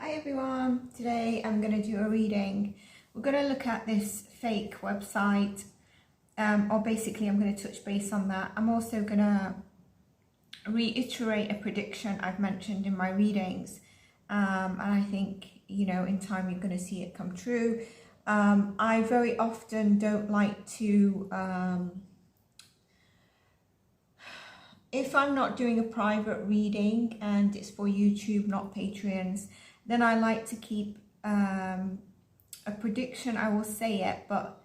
Hi everyone, today I'm going to do a reading. We're going to look at this fake website, or basically I'm going to touch base on that. I'm also going to reiterate a prediction I've mentioned in my readings, and I think, you know, in time you're going to see it come true. I very often don't like to, if I'm not doing a private reading and it's for YouTube, not Patreons, then I like to keep a prediction. I will say it, but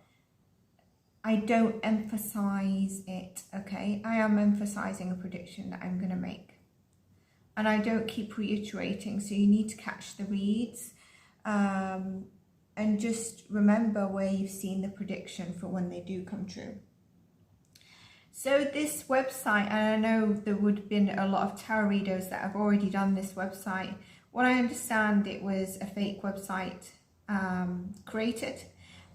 I don't emphasize it, okay? I am emphasizing a prediction that I'm going to make. And I don't keep reiterating, so you need to catch the reads. And just remember where you've seen the prediction for when they do come true. So this website, and I know there would have been a lot of tarot readers that have already done this website. What I understand, it was a fake website created,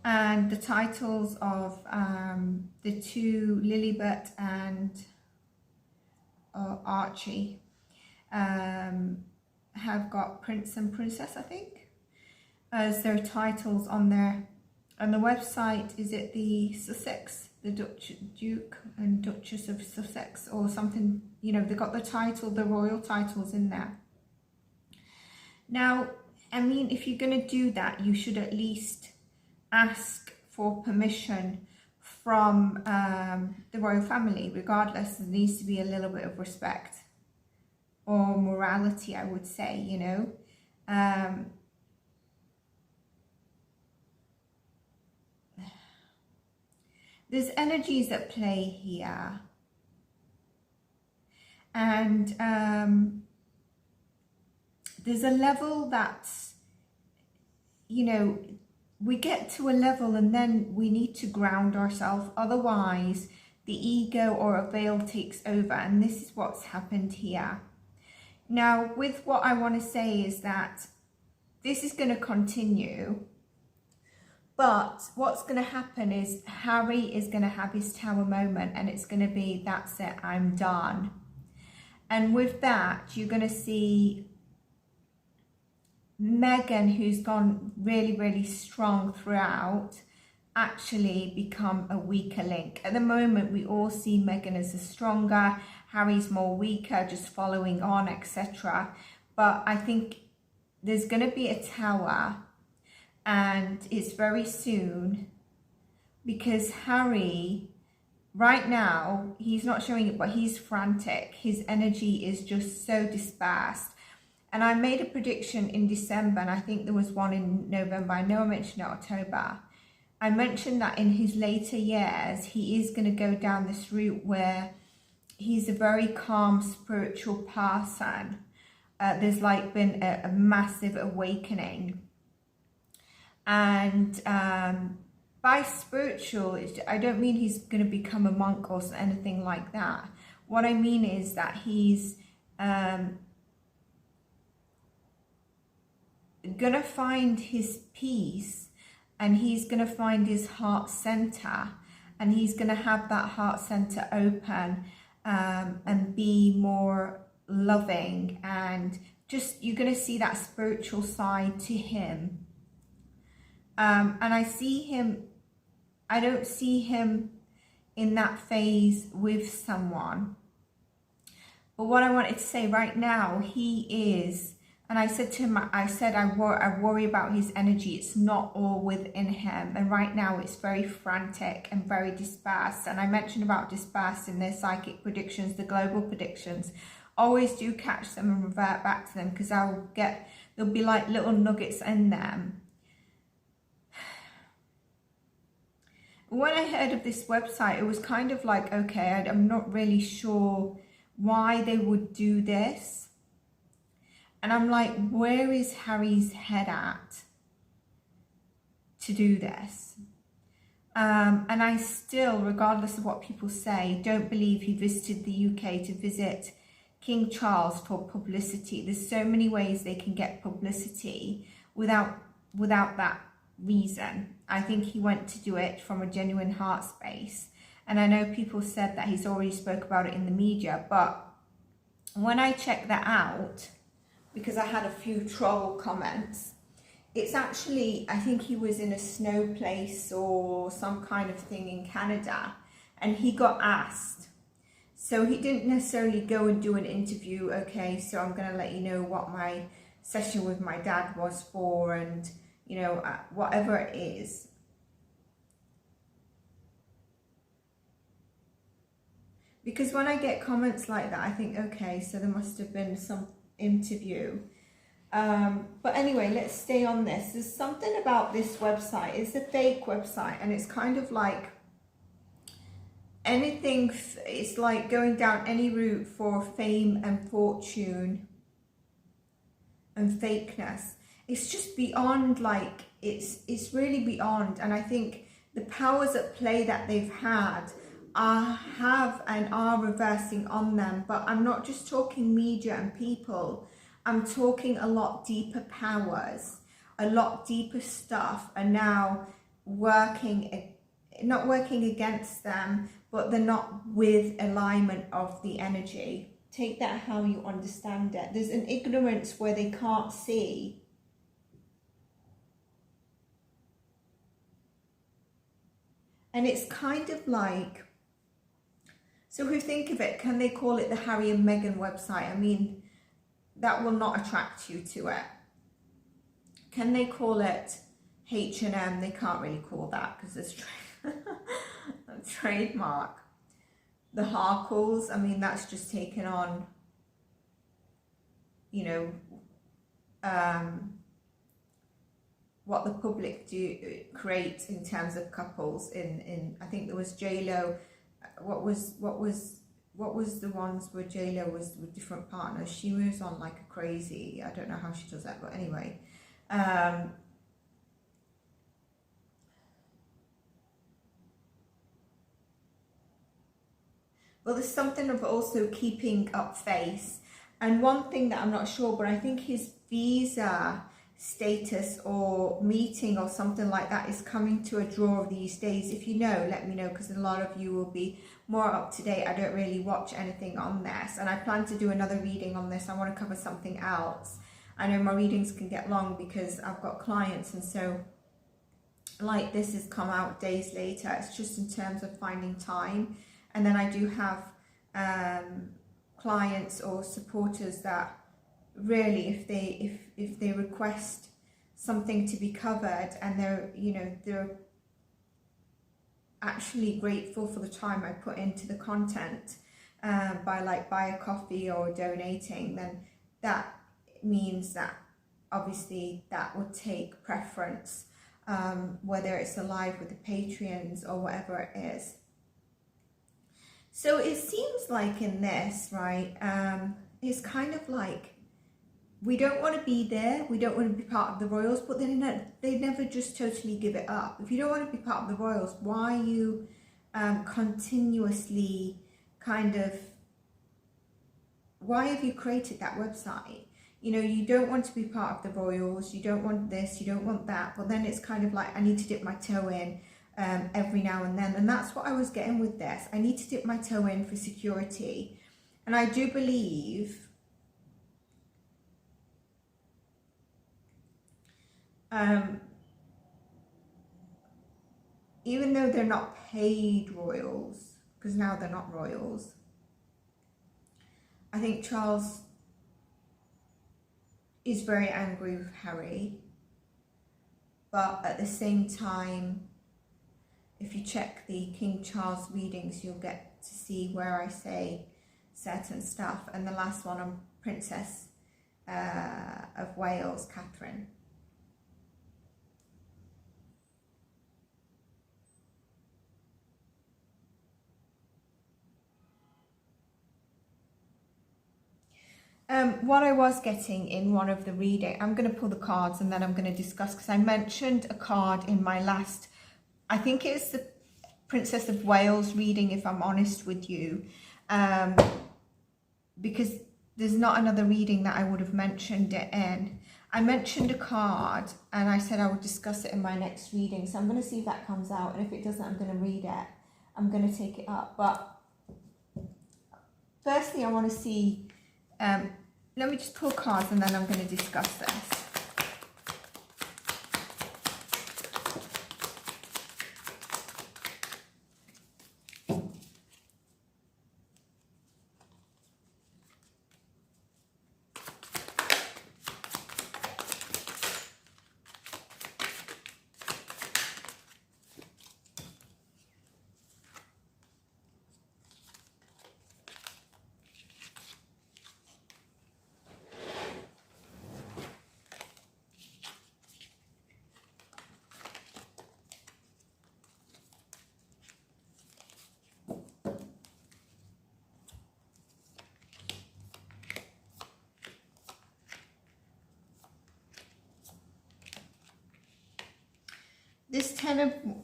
and the titles of the two, Lilibet and Archie, have got Prince and Princess, I think, as their titles on there. And the website, is it the Sussex, the Duke and Duchess of Sussex or something? You know, they got the title, the royal titles in there. Now, I mean, if you're going to do that, you should at least ask for permission from the royal family. Regardless, there needs to be a little bit of respect or morality, I would say, you know. There's energies at play here, and there's a level that's, you know, we get to a level and then we need to ground ourselves, otherwise the ego or a veil takes over, and this is what's happened here. Now, with what I want to say is that this is going to continue. But what's going to happen is Harry is going to have his tower moment, and it's going to be, that's it, I'm done. And with that, you're going to see Meghan, who's gone really, really strong throughout, actually become a weaker link. At the moment, we all see Meghan as a stronger, Harry's more weaker, just following on, etc. But I think there's going to be a tower, and it's very soon, because Harry, right now, he's not showing it, but he's frantic. His energy is just so dispersed. And I made a prediction in December, and I think there was one in November. I know I mentioned it October. I mentioned that in his later years, he is going to go down this route where he's a very calm, spiritual person. There's like been a massive awakening. And by spiritual, I don't mean he's going to become a monk or anything like that. What I mean is that he's going to find his peace, and he's going to find his heart center, and he's going to have that heart center open, and be more loving, and just, you're going to see that spiritual side to him. And I see him, I don't see him in that phase with someone. But what I wanted to say right now, he is, and I said to him, I worry about his energy. It's not all within him. And right now it's very frantic and very dispersed. And I mentioned about dispersed in their psychic predictions, the global predictions. Always do catch them and revert back to them, because there'll be like little nuggets in them. When I heard of this website, it was kind of like, okay, I'm not really sure why they would do this. And I'm like, where is Harry's head at to do this? And I still, regardless of what people say, don't believe he visited the UK to visit King Charles for publicity. There's so many ways they can get publicity without that reason. I think he went to do it from a genuine heart space. And I know people said that he's already spoke about it in the media, but when I checked that out, because I had a few troll comments. It's actually, I think he was in a snow place or some kind of thing in Canada, and he got asked. So he didn't necessarily go and do an interview. Okay, so I'm going to let you know what my session with my dad was for, and you know, whatever it is. Because when I get comments like that, I think, okay, so there must have been some interview. But anyway, let's stay on this. There's something about this website. It's a fake website, and it's kind of like anything. It's like going down any route for fame and fortune and fakeness. It's just beyond, like, it's really beyond. And I think the powers at play that they've had are reversing on them. But I'm not just talking media and people. I'm talking a lot deeper powers, a lot deeper stuff are now working, not working against them, but they're not with alignment of the energy. Take that how you understand it. There's an ignorance where they can't see. And it's kind of like, so if we think of it, can they call it the Harry and Meghan website? I mean, that will not attract you to it. Can they call it H&M? They can't really call that because there's a trademark. The Harkles, I mean, that's just taken on, you know, what the public create in terms of couples. In I think there was J-Lo. What was the ones where J-Lo was with different partners? She was on like a crazy, I don't know how she does that, but anyway. Well, there's something of also keeping up face. And one thing that I'm not sure, but I think his visa status or meeting or something like that is coming to a draw these days. If you know, let me know, because a lot of you will be more up to date. I don't really watch anything on this, and I plan to do another reading on this. I want to cover something else. I know my readings can get long because I've got clients, and so like this has come out days later. It's just in terms of finding time. And then I do have clients or supporters that really, if they request something to be covered, and they're actually grateful for the time I put into the content by a coffee or donating, then that means that obviously that would take preference, whether it's alive with the Patreons or whatever it is. So it seems like in this, right, it's kind of like we don't want to be there, we don't want to be part of the royals, but they never just totally give it up. If you don't want to be part of the royals, why are you continuously why have you created that website? You know, you don't want to be part of the royals, you don't want this, you don't want that, but then it's kind of like, I need to dip my toe in every now and then. And that's what I was getting with this. I need to dip my toe in for security. And I do believe even though they're not paid royals, because now they're not royals, I think Charles is very angry with Harry. But at the same time, if you check the King Charles readings, you'll get to see where I say certain stuff. And the last one on Princess of Wales, Catherine. What I was getting in one of the reading, I'm going to pull the cards and then I'm going to discuss, because I mentioned a card in my last, I think it's the Princess of Wales reading, if I'm honest with you, because there's not another reading that I would have mentioned it in. I mentioned a card and I said I would discuss it in my next reading, so I'm going to see if that comes out, and if it doesn't, I'm going to read it. I'm going to take it up. But firstly, I want to see let me just pull cards and then I'm going to discuss this.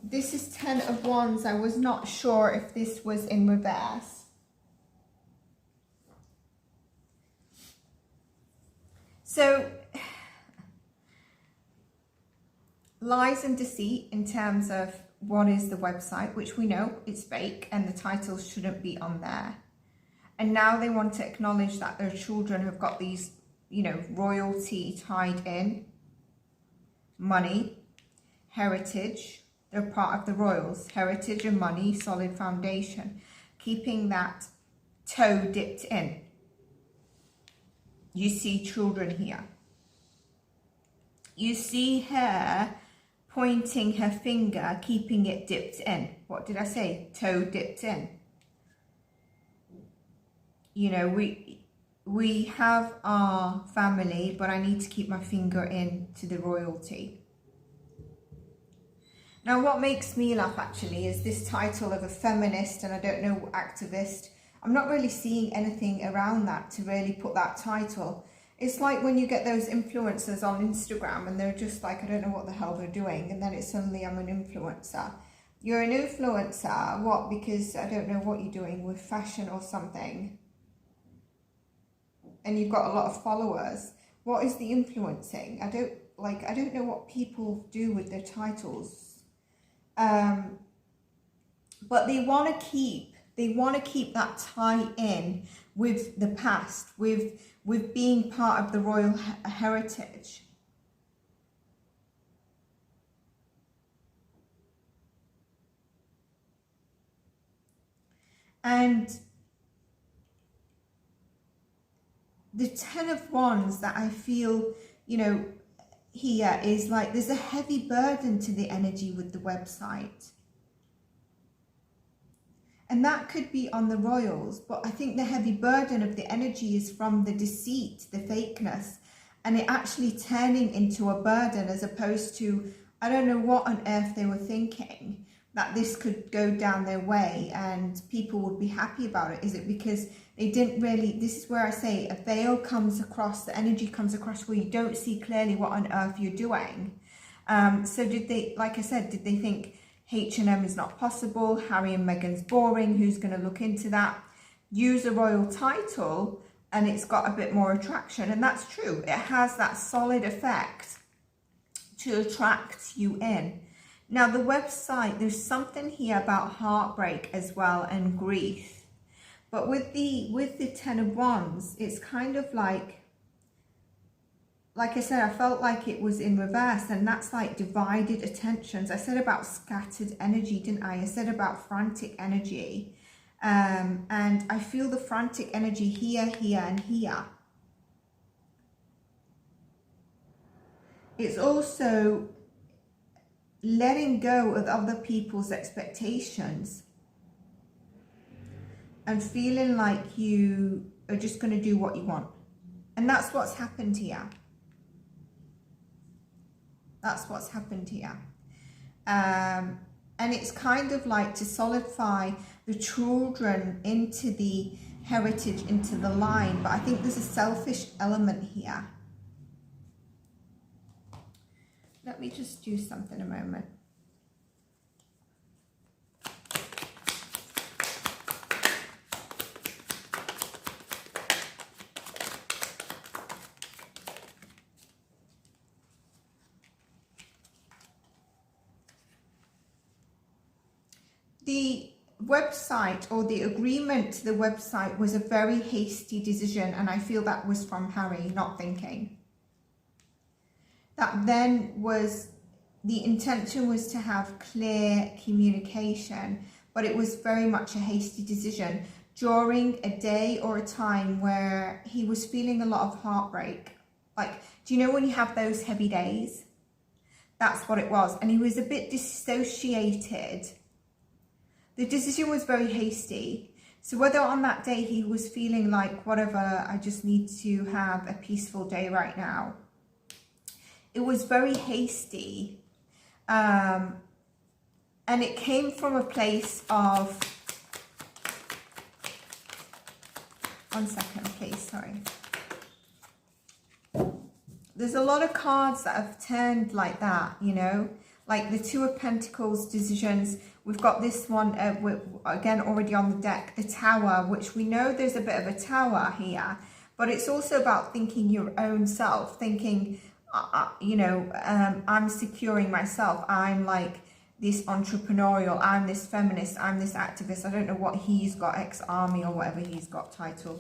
This is 10 of Wands. I was not sure if this was in reverse. So, lies and deceit in terms of what is the website, which we know it's fake and the titles shouldn't be on there. And now they want to acknowledge that their children have got these, you know, royalty tied in, money, heritage. They're part of the royals, heritage and money, solid foundation, keeping that toe dipped in. You see children here. You see her pointing her finger, keeping it dipped in. What did I say? Toe dipped in. You know, we have our family, but I need to keep my finger in to the royalty. Now, what makes me laugh actually is this title of a feminist and I don't know, activist. I'm not really seeing anything around that to really put that title. It's like when you get those influencers on Instagram and they're just like, I don't know what the hell they're doing. And then it's suddenly, I'm an influencer. You're an influencer, what? Because I don't know what you're doing with fashion or something. And you've got a lot of followers. What is the influencing? I don't know what people do with their titles. But they want to keep that tie in with the past, with being part of the royal heritage. And the 10 of Wands that I feel, you know, here is like there's a heavy burden to the energy with the website. And that could be on the royals, but I think the heavy burden of the energy is from the deceit, the fakeness, and it actually turning into a burden as opposed to, I don't know what on earth they were thinking, that this could go down their way and people would be happy about it. Is it because they didn't really, this is where I say a veil comes across, the energy comes across where you don't see clearly what on earth you're doing. So did they, like I said, did they think H&M is not possible, Harry and Meghan's boring, who's going to look into that? Use a royal title and it's got a bit more attraction. And that's true. It has that solid effect to attract you in. Now the website, there's something here about heartbreak as well and grief. But with the 10 of Wands, it's kind of like I said, I felt like it was in reverse, and that's like divided attentions. I said about scattered energy, didn't I? I said about frantic energy. And I feel the frantic energy here, here, and here. It's also letting go of other people's expectations and feeling like you are just going to do what you want. And that's what's happened here. That's what's happened here. And it's kind of like to solidify the children into the heritage, into the line. But I think there's a selfish element here. Let me just do something a moment. The website, or the agreement to the website, was a very hasty decision, and I feel that was from Harry not thinking. That then was, the intention was to have clear communication, but it was very much a hasty decision during a day or a time where he was feeling a lot of heartbreak. Like, do you know when you have those heavy days? That's what it was. And he was a bit dissociated. The decision was very hasty. So whether on that day he was feeling like, whatever, I just need to have a peaceful day right now, it was very hasty. And it came from a place of, one second, please, sorry. There's a lot of cards that have turned like that, you know, like the Two of Pentacles decisions. We've got this one, again, already on the deck, the Tower, which we know there's a bit of a tower here, but it's also about thinking your own self, thinking, you know, I'm securing myself. I'm like this entrepreneurial, I'm this feminist, I'm this activist. I don't know what he's got, ex-army or whatever he's got title.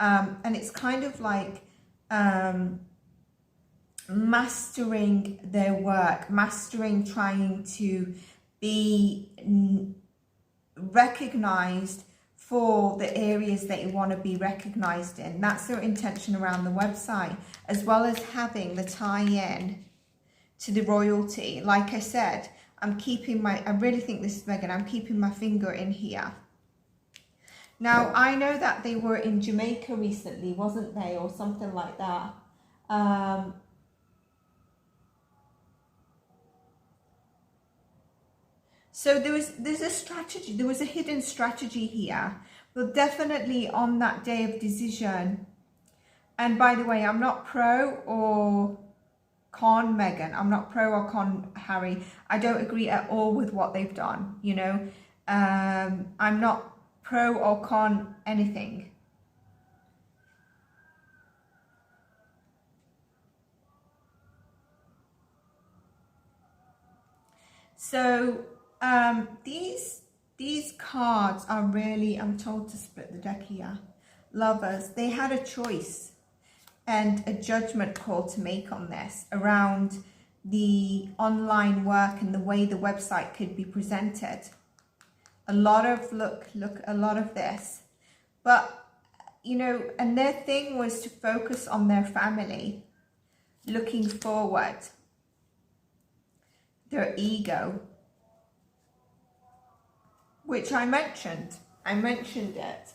And it's kind of like mastering their work, mastering trying to be recognized for the areas that you want to be recognized in. That's their intention around the website, as well as having the tie-in to the royalty. Like I said, I'm keeping my, I really think this is Meghan, I'm keeping my finger in here. Now, I know that they were in Jamaica recently, wasn't they? Or something like that. So there's a strategy, there was a hidden strategy here. But definitely on that day of decision, and by the way, I'm not pro or con Meghan, I'm not pro or con Harry. I don't agree at all with what they've done, you know. I'm not pro or con anything. So these cards are really, I'm told to split the deck here. Lovers, they had a choice and a judgment call to make on this around the online work and the way the website could be presented. A lot of, look, a lot of this. But, you know, and their thing was to focus on their family, looking forward, their ego, which I mentioned it.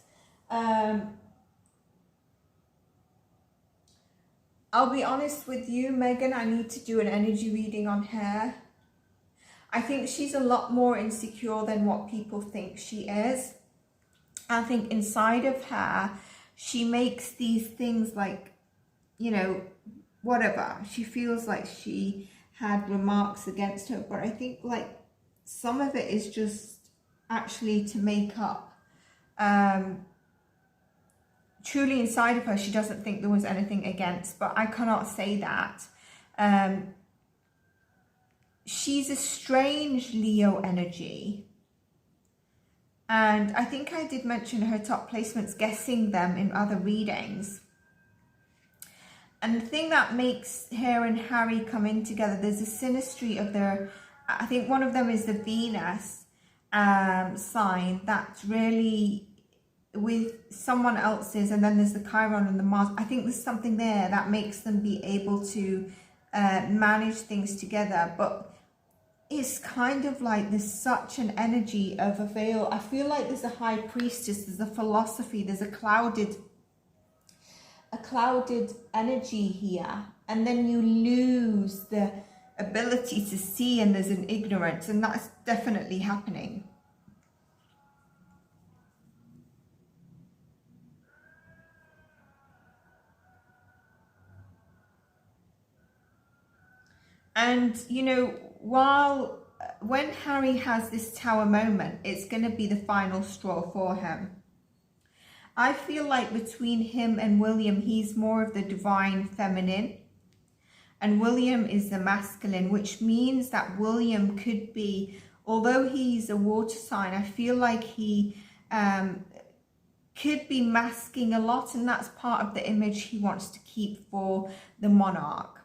I'll be honest with you, Meghan, I need to do an energy reading on her. I think she's a lot more insecure than what people think she is. I think inside of her, she makes these things like, you know, whatever. She feels like she had remarks against her, but I think like some of it is just actually to make up. Truly inside of her, she doesn't think there was anything against, but I cannot say that. She's a strange Leo energy. And I think I did mention her top placements, guessing them in other readings. And the thing that makes her and Harry come in together, there's a synastry of their, I think one of them is the Venus sign that's really with someone else's, and then there's the Chiron and the Mars. I think there's something there that makes them be able to manage things together. But it's kind of like there's such an energy of a veil. I feel like there's a high priestess, there's a philosophy, there's a clouded energy here, and then you lose the ability to see, and there's an ignorance, and that's definitely happening. And, you know, when Harry has this Tower moment, it's going to be the final straw for him. I feel like between him and William, he's more of the divine feminine, and William is the masculine, which means that William could be although he's a water sign, I feel like he could be masking a lot, and that's part of the image he wants to keep for the monarch.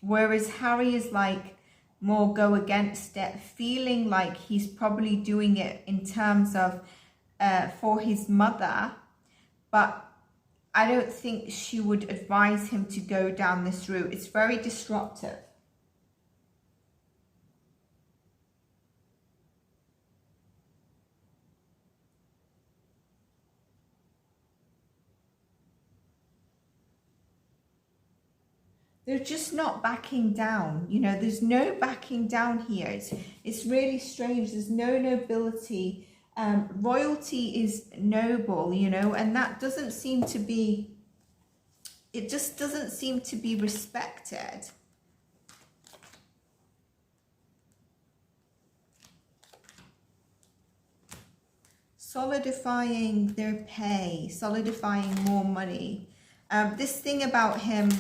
Whereas Harry is like more go against it, feeling like he's probably doing it in terms of for his mother, but I don't think she would advise him to go down this route. It's very disruptive. They're just not backing down. You know, there's no backing down here. It's really strange. There's no nobility. Royalty is noble, you know, and that doesn't seem to be, it just doesn't seem to be respected. Solidifying their pay, solidifying more money. This thing about him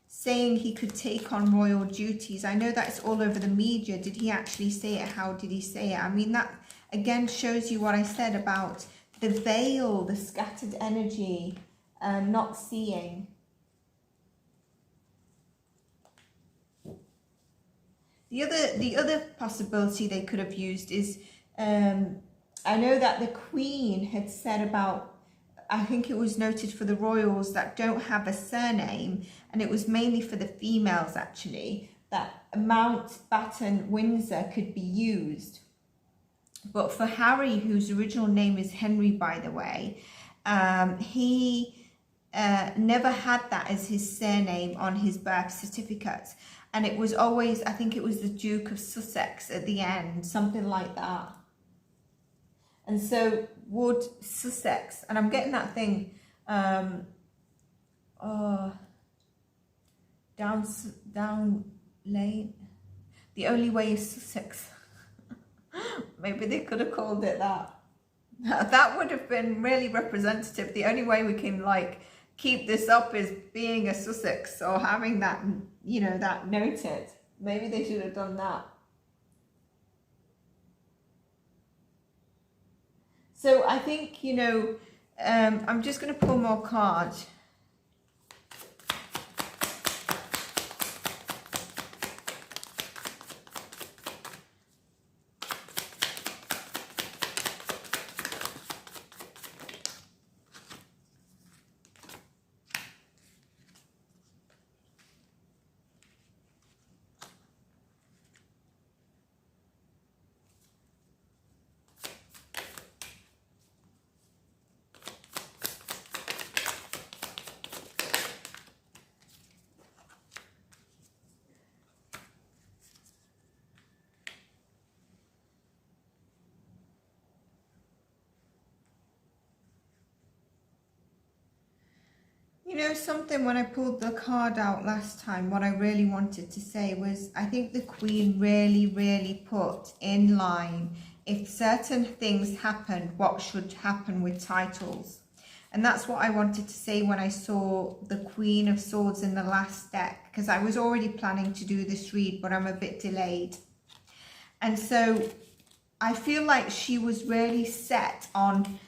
saying he could take on royal duties, I know that's all over the media. Did he actually say it? How did he say it? I mean, that again shows you what I said about the veil, the scattered energy, not seeing. The other possibility they could have used is, I know that the Queen had said about, I think it was noted for the royals that don't have a surname, and it was mainly for the females actually, that Mountbatten Windsor could be used. But for Harry, whose original name is Henry, by the way, he never had that as his surname on his birth certificate. And it was always, I think it was the Duke of Sussex at the end, something like that. And so would Sussex, and I'm getting that thing, down lane, the only way is Sussex. Maybe they could have called it that. That would have been really representative. The only way we can like keep this up is being a Sussex, or having that, you know, that noted. Maybe they should have done that. So I think, you know, I'm just going to pull more cards. You know something, when I pulled the card out last time, what I really wanted to say was, I think the Queen really put in line, if certain things happen, what should happen with titles. And that's what I wanted to say when I saw the Queen of Swords in the last deck, because I was already planning to do this read, but I'm a bit delayed. And so I feel like she was really set on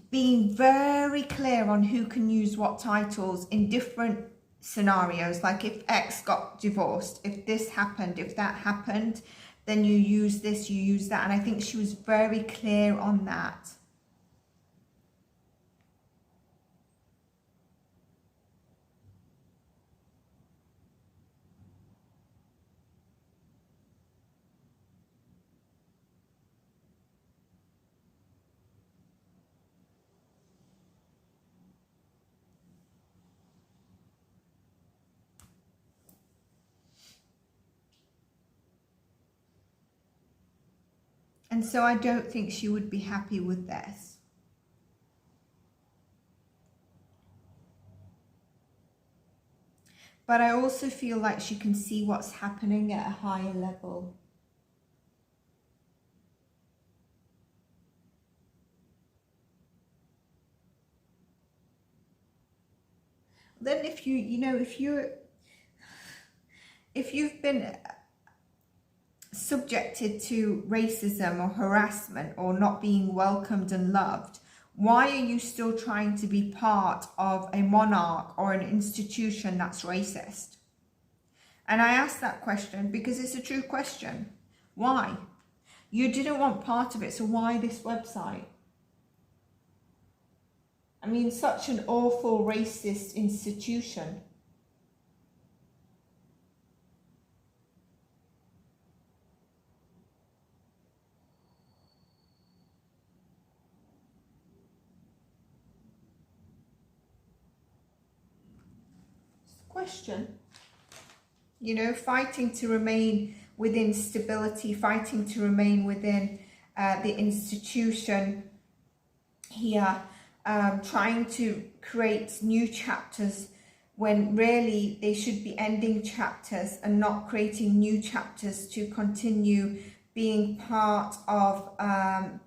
being very clear on who can use what titles in different scenarios. Like if X got divorced, if this happened, if that happened, then you use this, you use that. And I think she was very clear on that. And so I don't think she would be happy with this. But I also feel like she can see what's happening at a higher level. Then if you've been subjected to racism or harassment or not being welcomed and loved, why are you still trying to be part of a monarch or an institution that's racist? And I ask that question because it's a true question. Why? You didn't want part of it, so why this website? I mean, such an awful racist institution. Question. You know, fighting to remain within stability, fighting to remain within the institution here, trying to create new chapters when really they should be ending chapters and not creating new chapters to continue being part of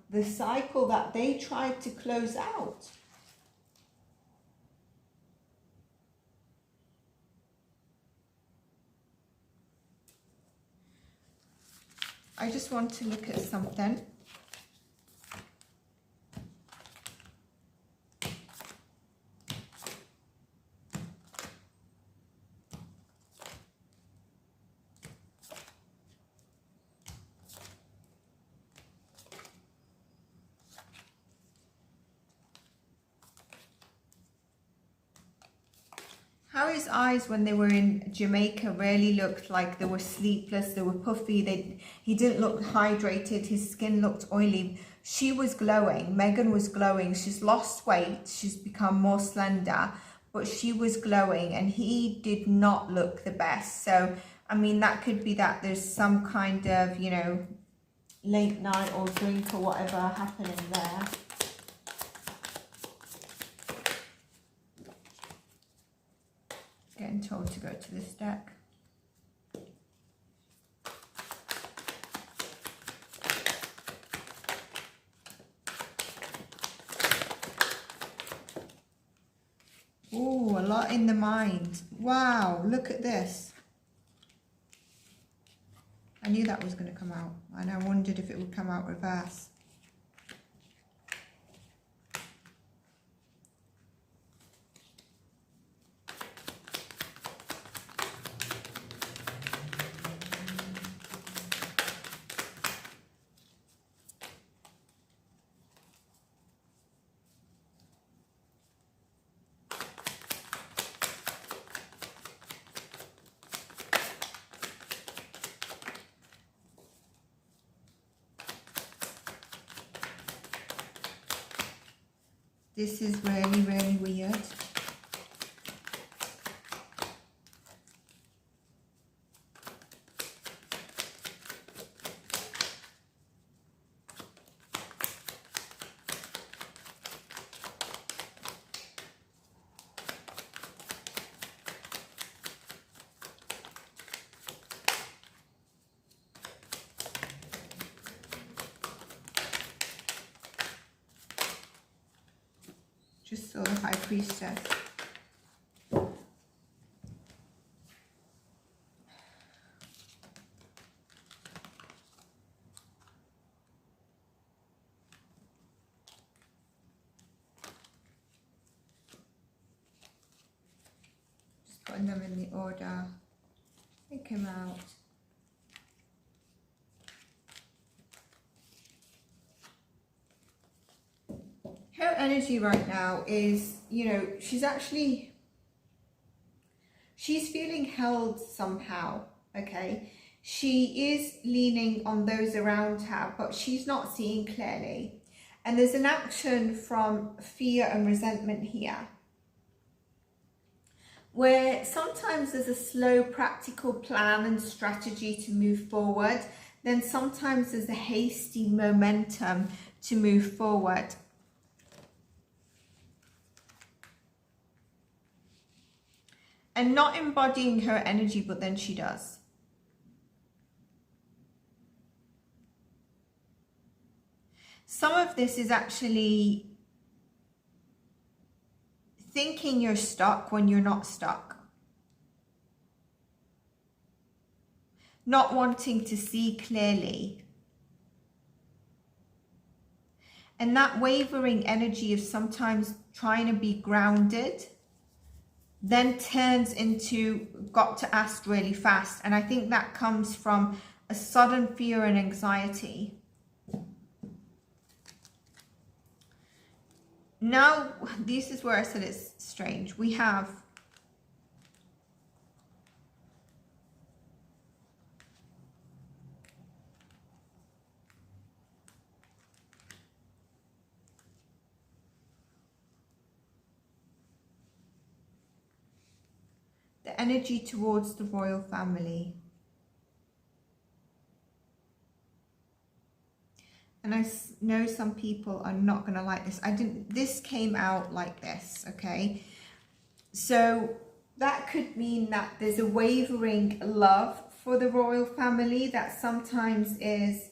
the cycle that they tried to close out. I just want to look at something. How his eyes when they were in Jamaica really looked like they were sleepless, they were puffy, he didn't look hydrated, his skin looked oily. She was glowing, Meghan was glowing, she's lost weight, she's become more slender, but she was glowing and he did not look the best. So, I mean, that could be that there's some kind of, you know, late night or drink or whatever happening there. Getting told to go to this deck. Ooh, a lot in the mind. Wow, look at this. I knew that was going to come out, and I wondered if it would come out reverse. This is really, really weird. Just saw the High Priestess. Just putting them in the order. Take him out. Her energy right now is, you know, she's feeling held somehow, okay? She is leaning on those around her, but she's not seeing clearly. And there's an action from fear and resentment here, where sometimes there's a slow, practical plan and strategy to move forward. Then sometimes there's a hasty momentum to move forward. And not embodying her energy, but then she does. Some of this is actually thinking you're stuck when you're not stuck. not wanting to see clearly. And that wavering energy of sometimes trying to be grounded then turns into got to act really fast. And I think that comes from a sudden fear and anxiety. Now, this is where I said it's strange. We have the energy towards the royal family. And I know some people are not going to like this. This came out like this, okay? So that could mean that there's a wavering love for the royal family that sometimes is,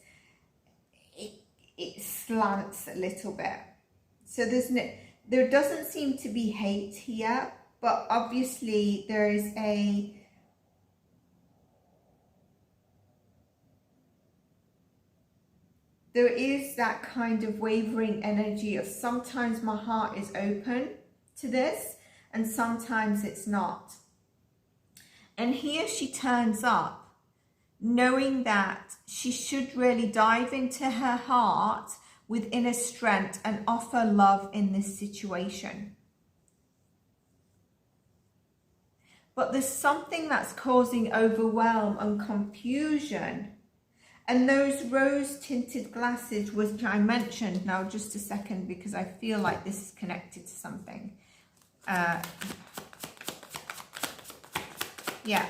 it slants a little bit. So there doesn't seem to be hate here, but obviously there is that kind of wavering energy of sometimes my heart is open to this and sometimes it's not. And here she turns up knowing that she should really dive into her heart with inner strength and offer love in this situation. But there's something that's causing overwhelm and confusion. And those rose-tinted glasses, which I mentioned now, just a second, because I feel like this is connected to something. Yeah.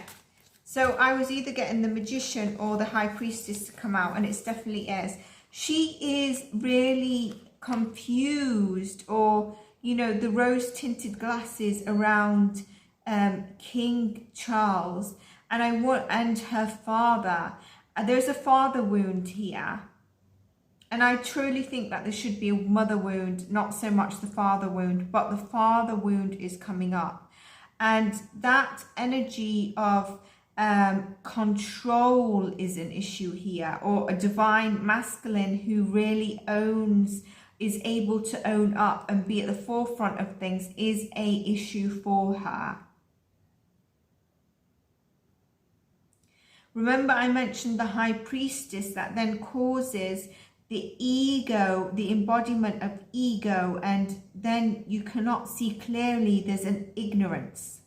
So I was either getting the Magician or the High Priestess to come out, and it definitely is. She is really confused, or, you know, the rose-tinted glasses around King Charles and her father. There's a father wound here, and I truly think that there should be a mother wound, not so much the father wound, but the father wound is coming up. And that energy of control is an issue here, or a divine masculine who really is able to own up and be at the forefront of things is a issue for her. Remember, I mentioned the High Priestess that then causes the ego, the embodiment of ego, and then you cannot see clearly. There's an ignorance.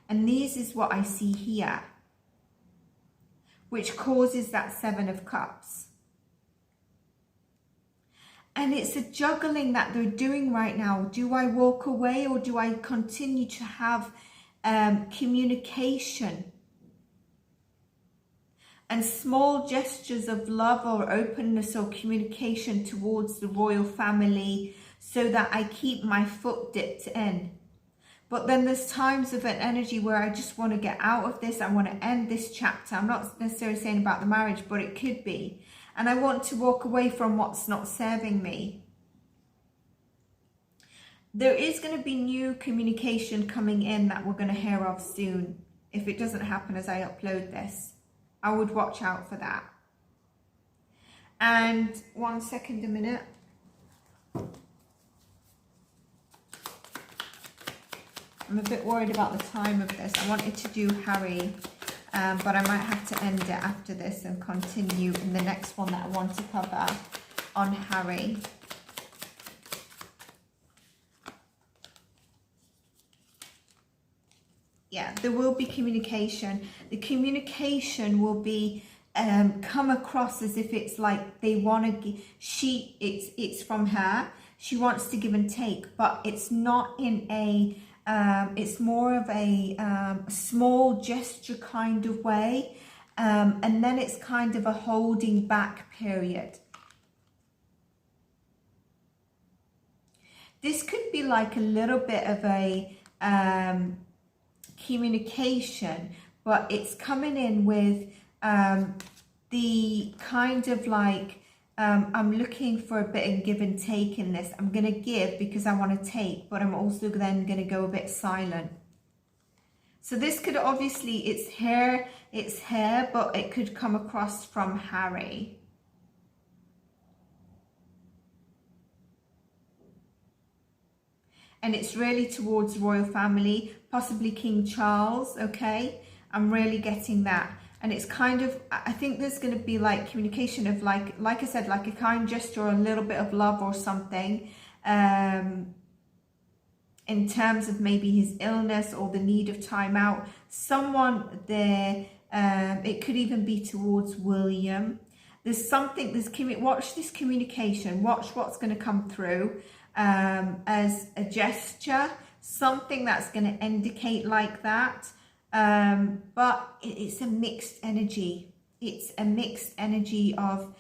And this is what I see here, which causes that Seven of Cups. And it's a juggling that they're doing right now. Do I walk away, or do I continue to have communication? And small gestures of love or openness or communication towards the royal family so that I keep my foot dipped in. But then there's times of an energy where I just want to get out of this. I want to end this chapter. I'm not necessarily saying about the marriage, but it could be. And I want to walk away from what's not serving me. There is going to be new communication coming in that we're going to hear of soon. If it doesn't happen as I upload this, I would watch out for that. And 1 second a minute. I'm a bit worried about the time of this. I wanted to do Harry, but I might have to end it after this and continue in the next one that I want to cover on Harry. Yeah, there will be communication. The communication will be come across as if it's like they want to. It's from her. She wants to give and take, but it's not in a. It's more of a small gesture kind of way, and then it's kind of a holding back period. This could be like a little bit of a communication, but it's coming in with the kind of like I'm looking for a bit of give and take in this. I'm going to give because I want to take, but I'm also then going to go a bit silent. So this could obviously, it's her, but it could come across from Harry. And it's really towards royal family, possibly King Charles, okay? I'm really getting that. And it's kind of, I think there's going to be like communication of like I said, like a kind gesture or a little bit of love or something. In terms of maybe his illness or the need of time out. Someone there, it could even be towards William. There's something, watch this communication, watch what's going to come through as a gesture, something that's going to indicate like that. But it's a mixed energy. It's a mixed energy of,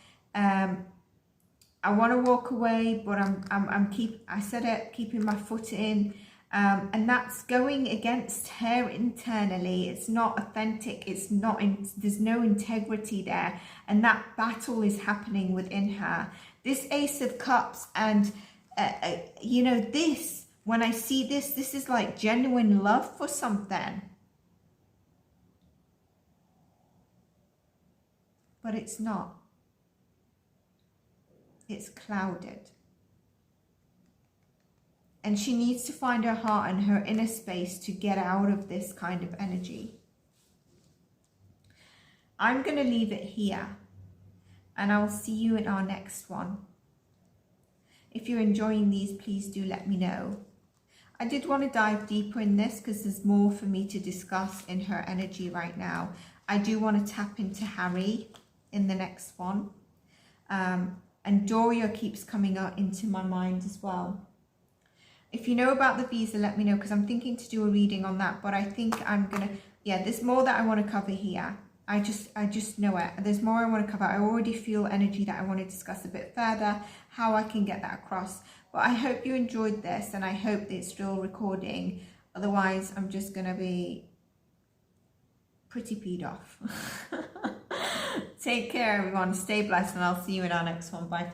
I want to walk away, but keeping my foot in, and that's going against her internally. It's not authentic. It's not. There's no integrity there, and that battle is happening within her. This Ace of Cups, and you know, this. When I see this, this is like genuine love for something, but it's not. It's clouded. And she needs to find her heart and her inner space to get out of this kind of energy. I'm going to leave it here. And I'll see you in our next one. If you're enjoying these, please do let me know. I did want to dive deeper in this because there's more for me to discuss in her energy right now. I do want to tap into Harry in the next one. And Doria keeps coming out into my mind as well. If you know about the visa, let me know, because I'm thinking to do a reading on that. But I think I'm going to, yeah, there's more that I want to cover here. I just know it. There's more I want to cover. I already feel energy that I want to discuss a bit further, how I can get that across. But I hope you enjoyed this, and I hope that it's still recording. Otherwise, I'm just going to be pretty peed off. Take care, everyone. Stay blessed, and I'll see you in our next one. Bye for now.